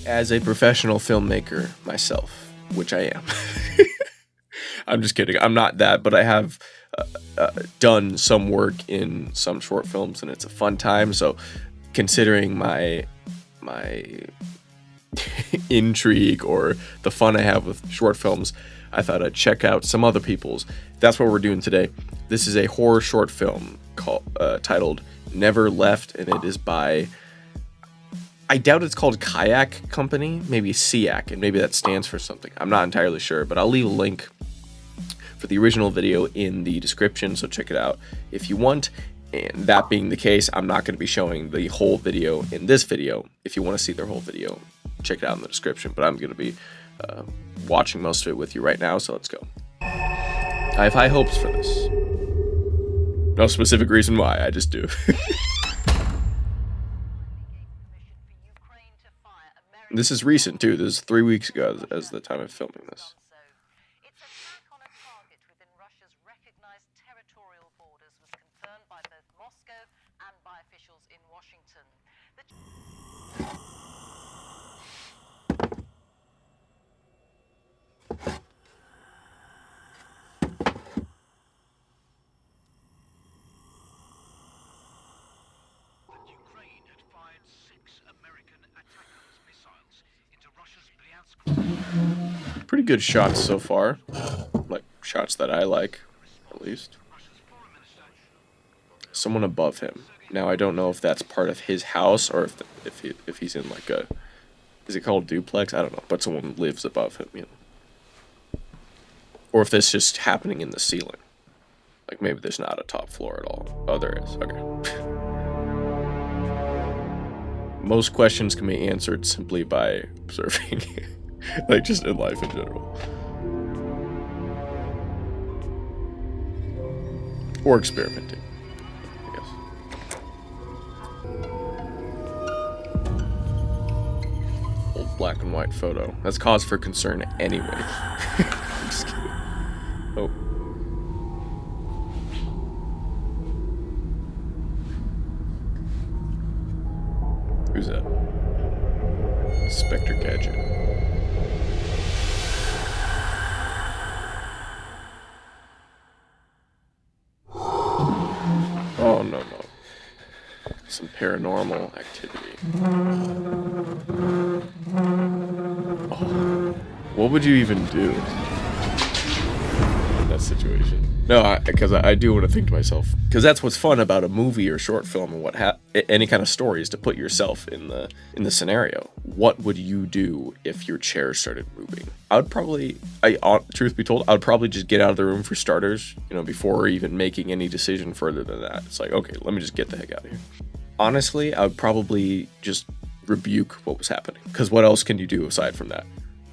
As a professional filmmaker myself, which I am. I'm just kidding. I'm not that, but I have done some work in some short films, and it's a fun time. So, considering my intrigue or the fun I have with short films, I thought I'd check out some other people's. That's what we're doing today. This is a horror short film titled Never Left, and it is by, I doubt it's called Kayak Company, maybe SEAC, and maybe that stands for something. I'm not entirely sure, but I'll leave a link for the original video in the description, so check it out if you want. And that being the case, I'm not going to be showing the whole video in this video. If you want to see their whole video, check it out in the description, but I'm going to be watching most of it with you right now, so let's go. I have high hopes for this. No specific reason why, I just do. This is recent too. This is 3 weeks ago as the time of filming this. Its attack on a target within Russia's recognized territorial borders was confirmed by both Moscow and by officials in Washington. Ukraine had fired 6 American ATACMS missiles into Russia's Bryansk. Pretty good shots so far. Like, shots that I like, at least. Someone above him. Now, I don't know if that's part of his house or if he's in like a... Is it called duplex? I don't know. But someone lives above him, you know. Or if this is just happening in the ceiling. Like, maybe there's not a top floor at all. Oh, there is. Okay. Most questions can be answered simply by observing. Like, just in life in general. Or experimenting, I guess. Old black and white photo. That's cause for concern anyway. I'm just kidding. Oh. Who's that? Spectre Gadget. Oh, no. Some paranormal activity. Oh. What would you even do in that situation? No, because I do want to think to myself, because that's what's fun about a movie or short film and any kind of story is to put yourself in the scenario. What would you do if your chair started moving? I would probably, truth be told, I would probably just get out of the room for starters, you know, before even making any decision further than that. It's like, okay, let me just get the heck out of here. Honestly, I would probably just rebuke what was happening, because what else can you do aside from that?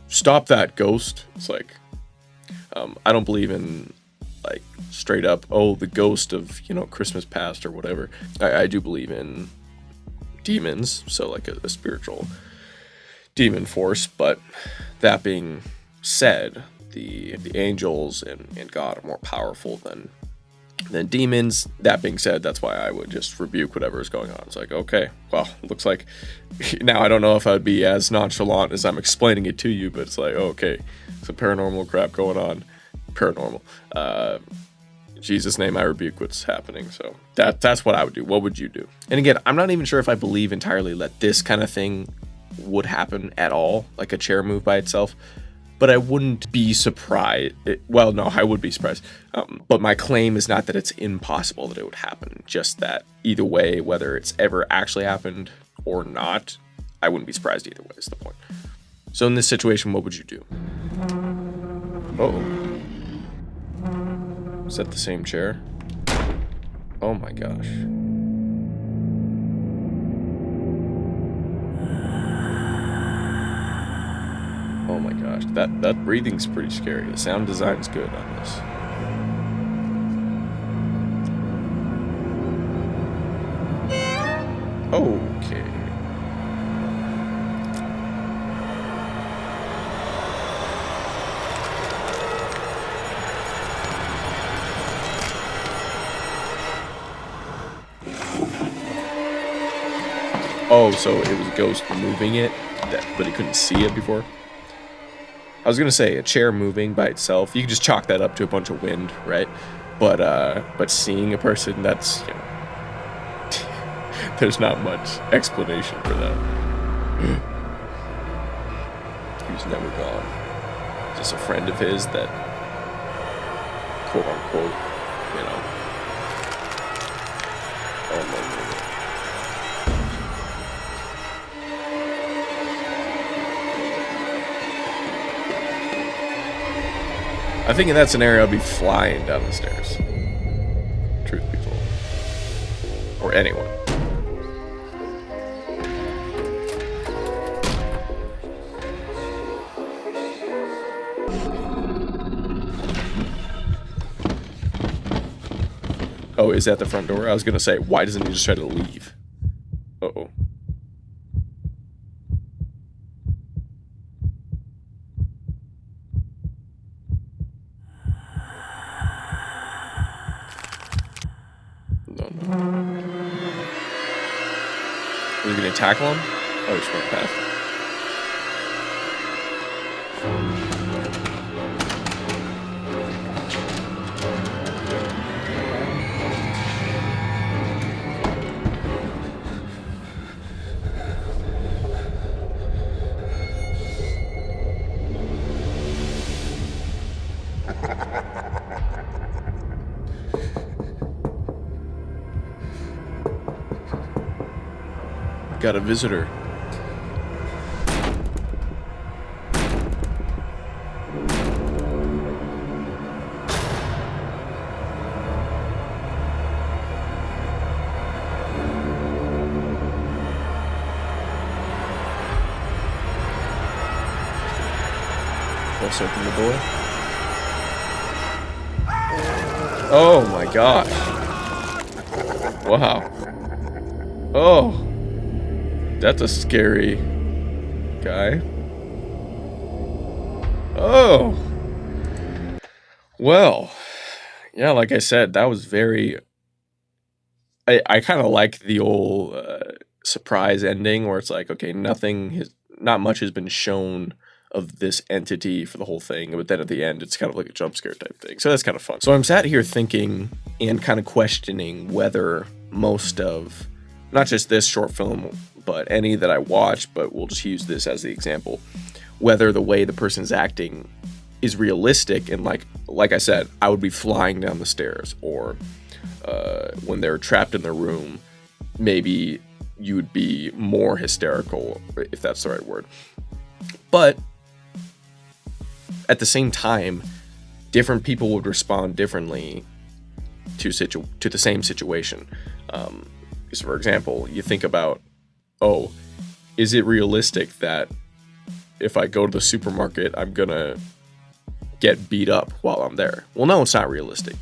Stop that, ghost. It's like, I don't believe in like straight up, oh, the ghost of, you know, Christmas past or whatever. I do believe in demons, so like a spiritual demon force. But that being said, the angels and God are more powerful than demons. That being said, that's why I would just rebuke whatever is going on. It's like, okay, well, looks like now I don't know if I'd be as nonchalant as I'm explaining it to you, but it's like, okay, some paranormal crap going on. Paranormal. In Jesus' name, I rebuke what's happening. So that's what I would do. What would you do? And again, I'm not even sure if I believe entirely that this kind of thing would happen at all, like a chair move by itself. But I wouldn't be surprised. Well, no, I would be surprised. But my claim is not that it's impossible that it would happen. Just that either way, whether it's ever actually happened or not, I wouldn't be surprised either way is the point. So in this situation, what would you do? Uh-oh. Is that the same chair? Oh my gosh. Oh my gosh, that breathing's pretty scary. The sound design's good on this. Okay. Oh, so it was a ghost moving it? but he couldn't see it before. I was gonna say a chair moving by itself, you could just chalk that up to a bunch of wind, right? But seeing a person, that's, you know, there's not much explanation for that. He was never gone. Just a friend of his that, quote unquote, you know. Oh no. I think in that scenario, I'd be flying down the stairs. Truth be told. Or anyone. Oh, is that the front door? I was gonna say, why doesn't he just try to leave? Uh-oh. No. Was he gonna tackle him? Oh, he just went past him. Got a visitor. Let's open the door. Oh my gosh. Wow. Oh. That's a scary guy. Oh. Well. Yeah, like I said, that was very... I kind of like the old surprise ending where it's like, okay, not much has been shown of this entity for the whole thing, but then at the end it's kind of like a jump scare type thing, so that's kind of fun. So I'm sat here thinking and kind of questioning whether most of, not just this short film, but any that I watched, but we'll just use this as the example, whether the way the person's acting is realistic. And like I said, I would be flying down the stairs, or when they're trapped in their room, maybe you would be more hysterical, if that's the right word. But at the same time, different people would respond differently to the same situation. So for example, you think about, oh, is it realistic that if I go to the supermarket, I'm gonna get beat up while I'm there? Well, no, it's not realistic,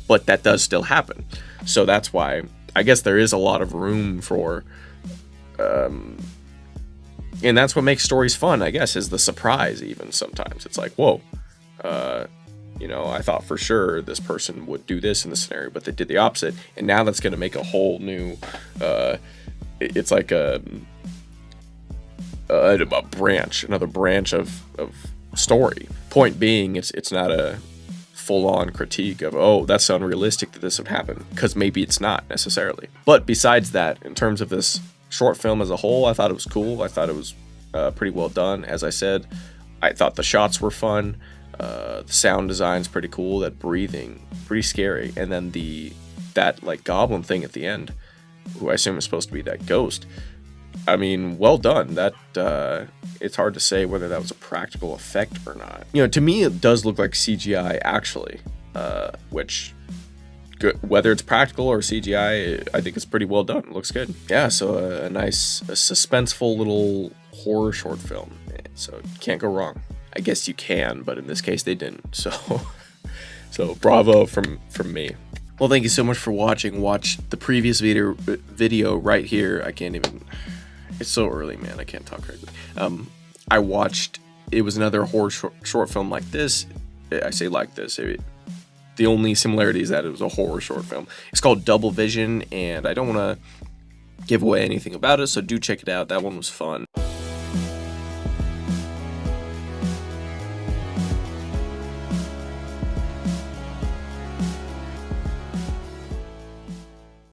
but that does still happen. So that's why I guess there is a lot of room for, and that's what makes stories fun, I guess, is the surprise. Even sometimes it's like, whoa, you know, I thought for sure this person would do this in the scenario, but they did the opposite, and now that's going to make a whole new, it's like a branch, another branch of story. Point being, it's not a full-on critique of, oh, that's unrealistic that this would happen, because maybe it's not necessarily. But besides that, in terms of this short film as a whole, I thought it was cool. I thought it was pretty well done. As I said, I thought the shots were fun. The sound design's pretty cool. That breathing, pretty scary. And then that like goblin thing at the end, who I assume is supposed to be that ghost. I mean, well done. That it's hard to say whether that was a practical effect or not. You know, to me, it does look like CGI actually, which, whether it's practical or CGI, I think it's pretty well done. It looks good. Yeah, so a nice, suspenseful little horror short film. So can't go wrong. I guess you can, but in this case they didn't. So bravo from me. Well, thank you so much for watching. Watch the previous video right here. I can't even. It's so early, man. I can't talk correctly. I watched. It was another horror short film like this. I say like this. The only similarity is that it was a horror short film. It's called Double Vision, and I don't want to give away anything about it, so do check it out. That one was fun.